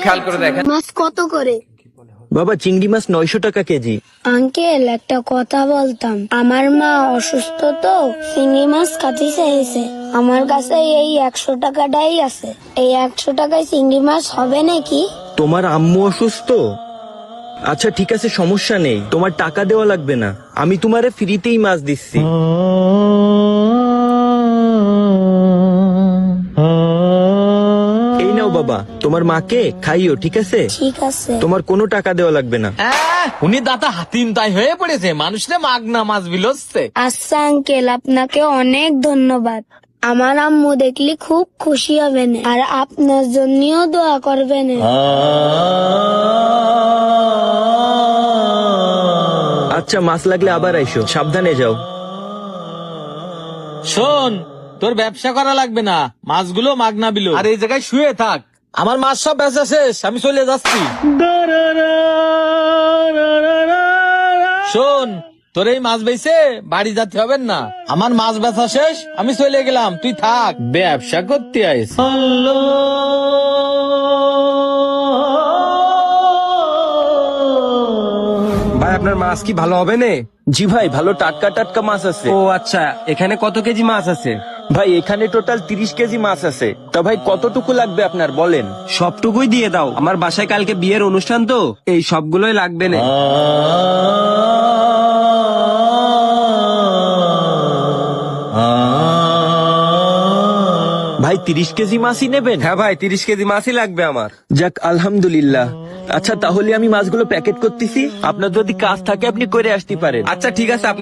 খেয়াল করে দেখেন। মাছ কত করে? বাবা চিংড়ি মাছ 900 টাকা কেজি। আঙ্কেল একটা কথা বলতাম, আমার মা অসুস্থ তো চিংড়ি মাছ খাতে চাইছে, আমার কাছে এই 100 টাকাটাই আছে, এই 100 টাকায় চিংড়ি মাছ হবে নাকি? তোমার আম্মু অসুস্থ? আচ্ছা ঠিক আছে, সমস্যা নেই, তোমার টাকা দেওয়া লাগবে না, আমি তোমারে ফ্রিতেই মাছ দিচ্ছি। এই নাও বাবা, তোমার মাকে খাইও, ঠিক আছে? ঠিক আছে। তোমার কোনো টাকা দেওয়া লাগবে না। উনি দাতা হাতিম তাই হয়ে পড়েছে, মানুষরে মাগনা মাছ বিলোচ্ছে। আচ্ছা আঙ্কেল, আপনাকে অনেক ধন্যবাদ। আমার আম্মু দেখলি খুব খুশি হবেন আর আপনার জন্যও দোয়া করবেন। আচ্ছা মাছ লাগলে আবার আইসো, সাবধানে যাও। শোন, তোর ব্যবসা করা লাগবে না, মাছগুলো মাগনা বিলো, আর এই জায়গায় শুয়ে থাক। আমার মাছ সব বেচা শেষ, আমি চলে যাচ্ছি। শোন, তোর এই মাছ বেচে বাড়ি যেতে হবে না, আমার মাছ বেচা শেষ, আমি চলে গেলাম, তুই থাক, ব্যবসা করতে আইস। ভাই আপনার মাছ কি ভালো হবে না? জি ভাই, ভালো টাটকা টাটকা মাছ আছে। ও আচ্ছা, এখানে কত কেজি মাছ আছে? ভাই এখানে টোটাল 30 কেজি মাছ আছে। তা ভাই কতটুকু লাগবে আপনার বলেন? সবটুকুই দিয়ে দাও, আমার বাসায় কালকে বিয়ের অনুষ্ঠান তো, এই সবগুলোই লাগবে না। ভাই 30 কেজি মাছই নেবেন? হ্যাঁ ভাই, 30 কেজি মাছই লাগবে আমার। যাক আলহামদুলিল্লাহ। আচ্ছা তাহলে আমি মাছগুলো প্যাকেট করতেছি, আপনার যদি কাজ থাকে আপনি করে আসতে পারেন। আচ্ছা ঠিক আছে।